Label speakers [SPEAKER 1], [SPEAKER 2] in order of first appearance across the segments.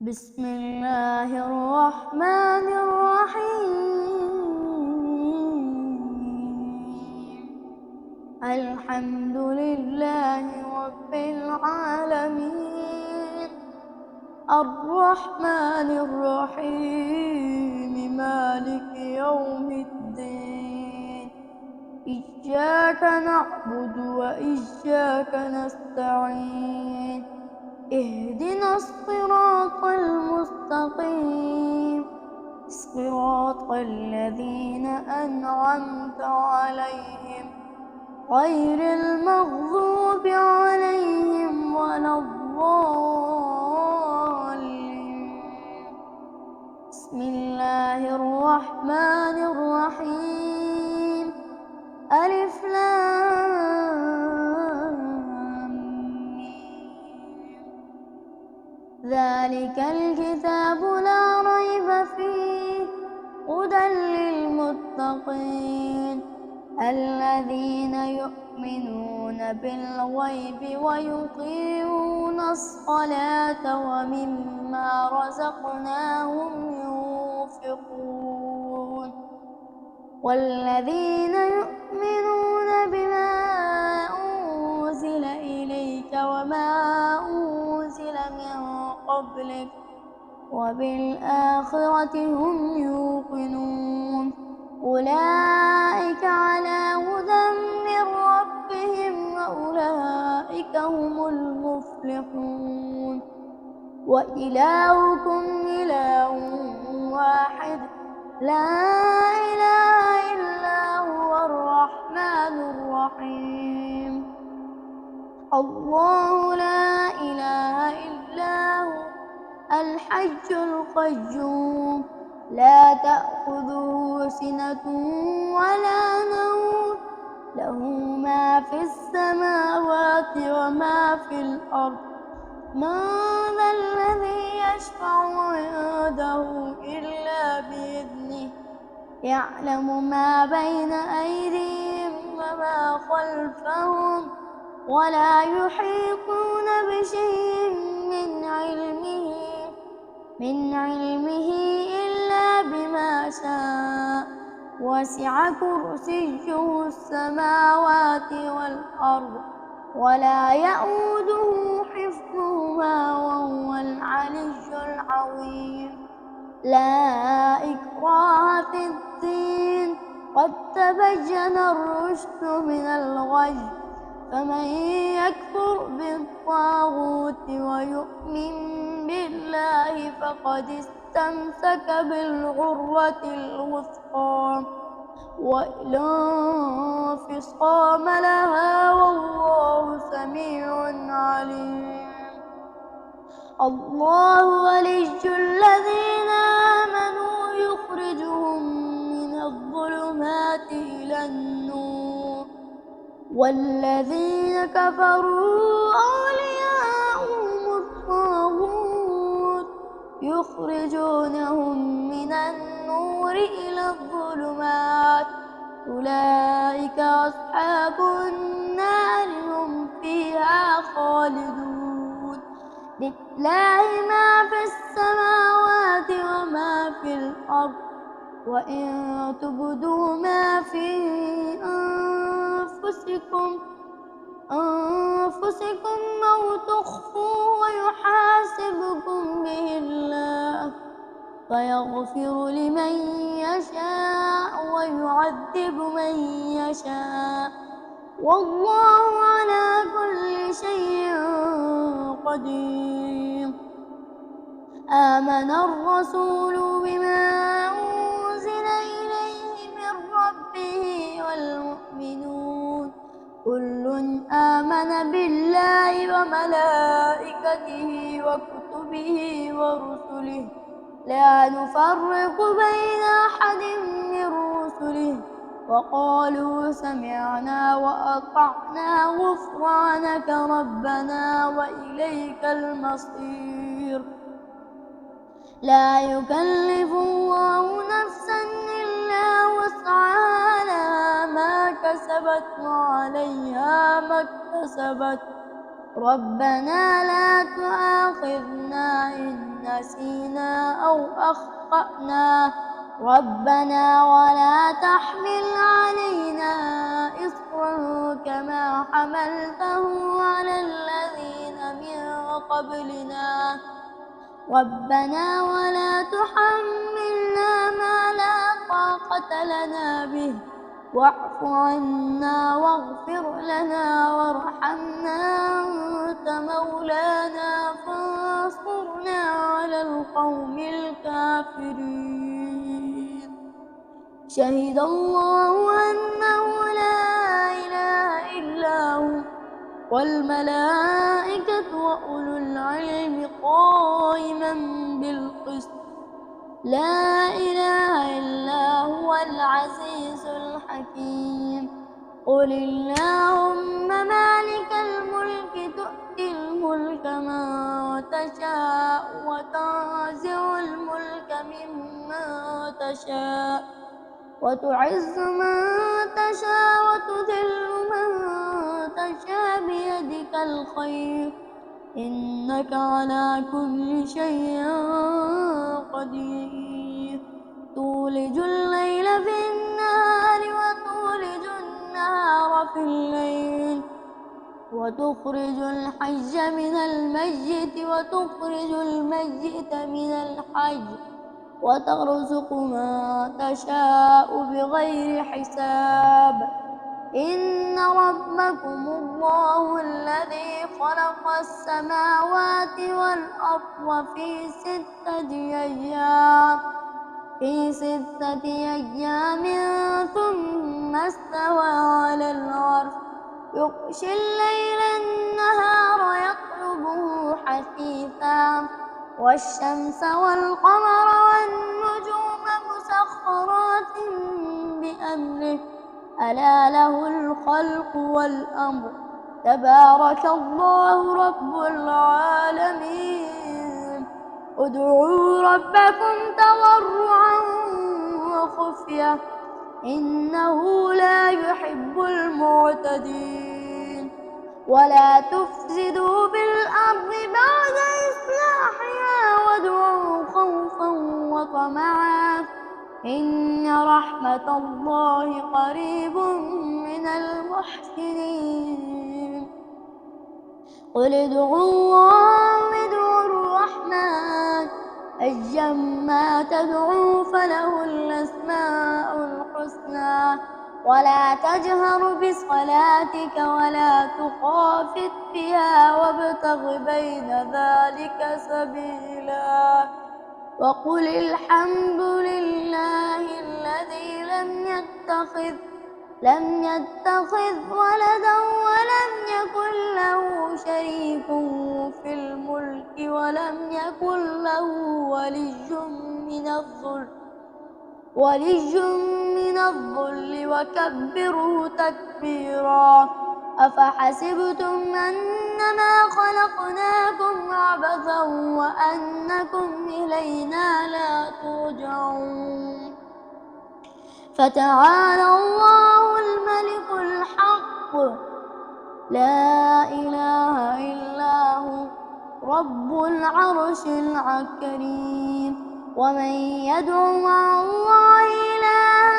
[SPEAKER 1] بسم الله الرحمن الرحيم. الحمد لله رب العالمين، الرحمن الرحيم، مالك يوم الدين. إياك نعبد وإياك نستعين، اهدنا الصراط المستقيم، صراط الذين أنعمت عليهم غير المغضوب عليهم ولا الضالين. بسم الله الرحمن الرحيم. ألف لام ميم. ذلك الكتاب لا ريب فيه، هدى للمتقين الذين يؤمنون بالغيب ويقيمون الصلاة ومما رزقناهم ينفقون والذين يؤمنون بما أنزل إليك وما أنزل من قبلك وبالآخرة هم يوقنون. أولئك على هدى من ربهم وأولئك هم المفلحون. وإلهكم إله واحد، لا إله إلا هو الرحمن الرحيم. الله لا إله إلا هو الحي القيوم، لا تأخذه سنة ولا نوم، له ما في السماوات وما في الأرض. من ذا الذي يشفع عنده إلا بإذنه، يعلم ما بين أيديهم وما خلفهم، ولا يحيطون بشيء من علمه إلا بما شاء. وسع كرسيه السماوات والأرض، ولا يئوده حفظهما وهو العلي العظيم. لا إكراه في الدين، قد تبين الرشد من الغي، فمن يكفر بالطاغوت ويؤمن بالله فقد استمسك بالعروة الوثقى، ولا انفصام لها، والله سميع عليم. الله ولي الذين آمنوا يخرجهم من الظلمات إلى النور، والذين كفروا أولياءهم الطاغوت يخرجونهم من النور إلى الظلمات. أولئك أصحاب النار، هم فيها خالدون. لله ما في السماوات وما في الأرض، وإن تبدوا ما في أنفسكم أو تخفوه يحاسبكم به الله، فيغفر لمن يشاء ويعذب من يشاء، والله على كل شيء قدير. آمن الرسول بما أنزل إليه من ربه والمؤمنون، كل آمن بالله وملائكته وكتبه ورسله، لا نفرق بين أحد من رسله، وقالوا سمعنا وأطعنا غفرانك ربنا وإليك المصير. لا يكلف الله نفسا إلا وسعها، لها ما كسبت وعليها ما اكتسبت، ربنا لا تؤاخذنا إن نسينا أو أخطأنا ربنا ولا تحمل علينا إصرا كما حملته على الذين من قبلنا ربنا ولا تحملنا ما لا طاقة لنا به واعف عنا واغفر لنا وارحمنا أنت مولانا فانصرنا على القوم الكافرين. شهد الله أنه لا إله إلا هو والملائكة وأولو العلم قائما بالقسط لا إله إلا هو العزيز الحكيم. قل اللهم مالك الملك تؤتي الملك من تشاء وتنزع الملك ممن تشاء وتعز من تشاء وتذل من تشاء بيدك الخير إنك على كل شيء قدير. تولج الليل في النهار وتولج النهار في الليل وتخرج الحي من الميت وتخرج الميت من الحي وترزق من تشاء بغير حساب. إن ربكم الله الذي خلق السماوات والأرض في ستة أيام ثم استوى على العرش يغشي الليل النهار يطلبه حثيثا والشمس والقمر والنجوم مسخرات بأمره ألا له الخلق والأمر تبارك الله رب العالمين. ادعوا ربكم تضرعا وخفية إنه لا يحب المعتدين. ولا تفسدوا بالأرض بعد إصلاحها وادعوا خوفا وطمعا إن رحمة الله قريب من المحسنين. قل ادعوا الله وادعوا الرحمن أيما تدعوا فله الأسماء الحسنى ولا تجهر بصلاتك ولا تخافت بها وابتغ بين ذلك سبيلا. وقل الحمد لله الذي لم يتخذ ولدا ولم يكن له شريك في الملك ولم يكن له ولي من الذل وكبره تكبيرا. أفحسبتم أنما خلقناكم عبثا وأنكم إلينا لا ترجعون. فتعالى الله الملك الحق لا إله إلا هو رب العرش الكريم. ومن يدع مع الله إلها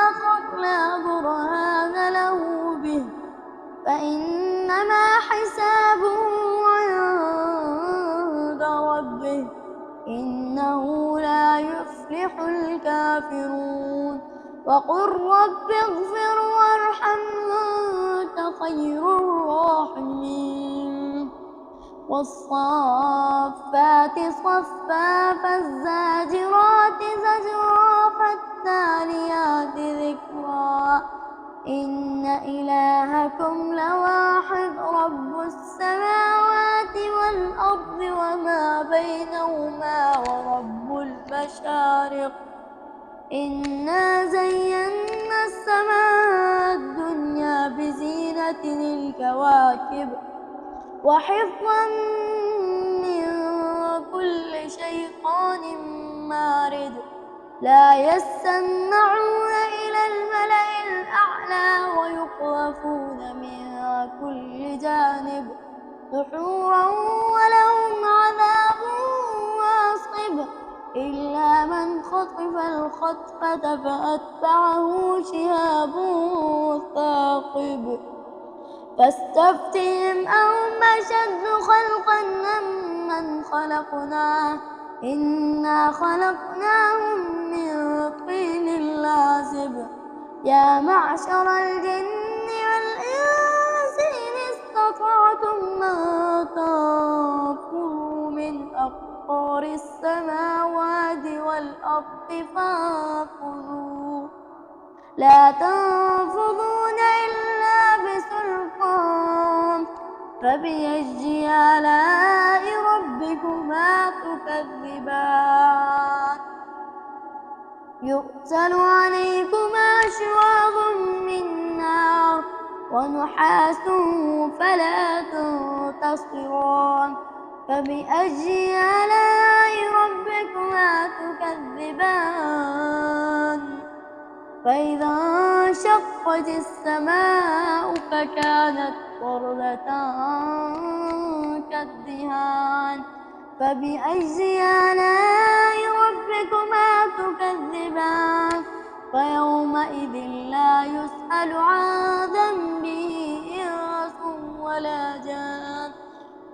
[SPEAKER 1] آخر لا برهان له به فإنما حسابه عند ربه إنه لا يفلح الكافرون. وقل رب اغفر وارحم وأنت خير الراحمين. والصافات صفا فالزاجرات زجرا فالتاليات ذكرا إن إلهكم لواحد رب السماوات والأرض وما بينهما ورب المشارق. إنا زينا السماء الدنيا بزينة الكواكب وحفظا من كل شيطان مارد لا يستمعون إلى الملأ الأعلى ويقذفون من كل جانب دحورا ولهم عذاب واصب إلا من خطف الخطفة فأتبعه شهاب ثاقب فاستفتهم أهم أشد خلقا ممن خلقنا إنا خلقناهم من طين لازب يا معشر الجن والإنس إن استطعتم أن تنفذوا من أقطار السماوات والأرض فانفذوا لا تنفذون إلا بسلطان فبأي آلاء ربكما تكذبان يرسل عليكما شواظ من نار ونحاس فلا تنتصران فبأي آلاء ربكما تكذبان فإذا انشقت السماء فكانت وردة كالدهان فبأي آلاء ربكما تكذبان فيومئذ لا يسأل عن ذنبه إنس ولا جان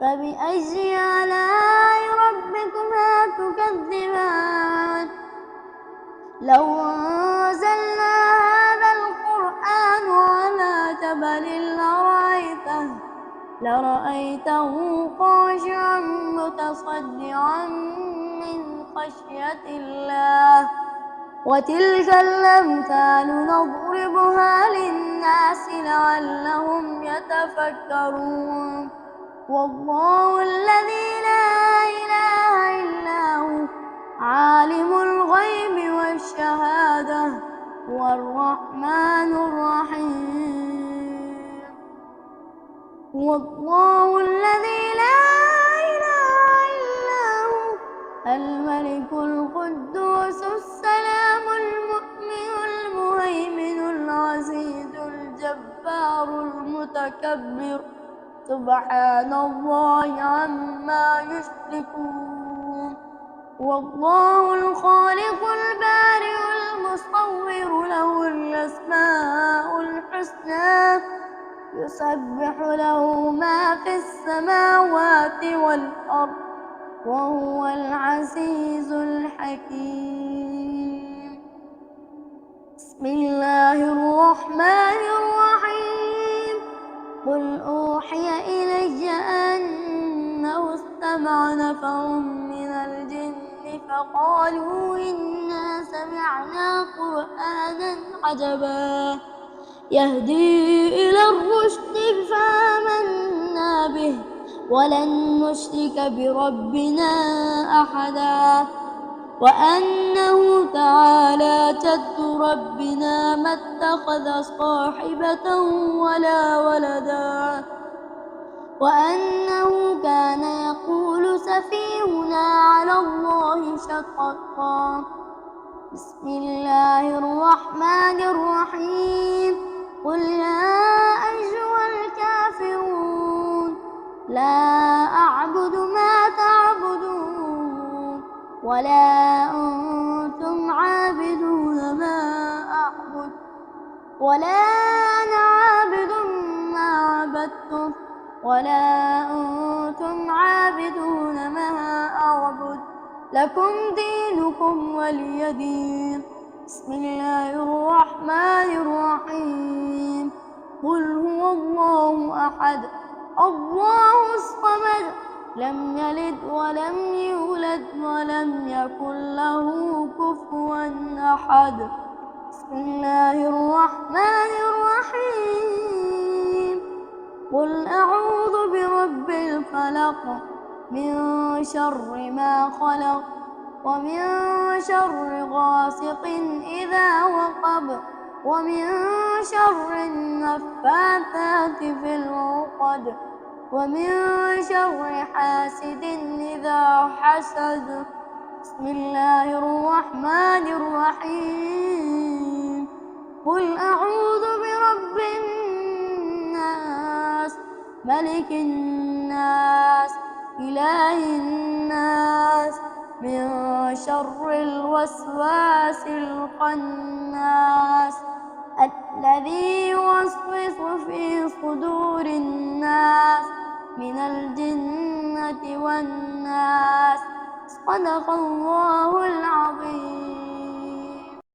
[SPEAKER 1] فبأي آلاء ربكما تكذبان لو أنزلنا هذا القرآن على جبل لرأيته خاشعا متصدعا من خشية الله وتلك الأمثال نضربها للناس لعلهم يتفكرون والله الذي لا إله إلا هو عالم الغيب والشهادة هو الرحمن الرحيم والله الذي لا إله إلا هو الملك القدوس السلام المؤمن المهيمن العزيز الجبار المتكبر سبحان الله عما يشركون والله الخالق البارئ المصور له الأسماء الحسنى يسبح له ما في السماوات والأرض وهو العزيز الحكيم بسم الله الرحمن الرحيم قل أوحي إلي أنه استمع نفر من الجن فقالوا إنا سمعنا قرآنا عجبا يهدي إلى الرشد فآمنا به ولن نشرك بربنا أحدا وأنه تعالى جد ربنا ما اتخذ صاحبة ولا ولدا وأنه كان يقول سفيهنا على الله شططا بسم الله الرحمن الرحيم قل يا أيها الكافرون لا أعبد ما تعبدون ولا أنتم عابدون ما أعبد ولا أنا عابد ما عبدتم ولا أنتم عابدون ما أعبد لكم دينكم ولي دين بسم الله الرحمن الرحيم قل هو الله أحد الله الصمد لم يلد ولم يولد ولم يكن له كفوا أحد بسم الله الرحمن الرحيم قل أعوذ برب الفلق من شر ما خلق ومن شر غاسق إذا وقب ومن شر النفاثات في العقد ومن شر حاسد إذا حسد بسم الله الرحمن الرحيم قل أعوذ برب الناس ملك الناس إله الناس من شر الوسواس الخناس الذي يوسوس في صدور الناس من الجنة والناس. صدق الله العظيم.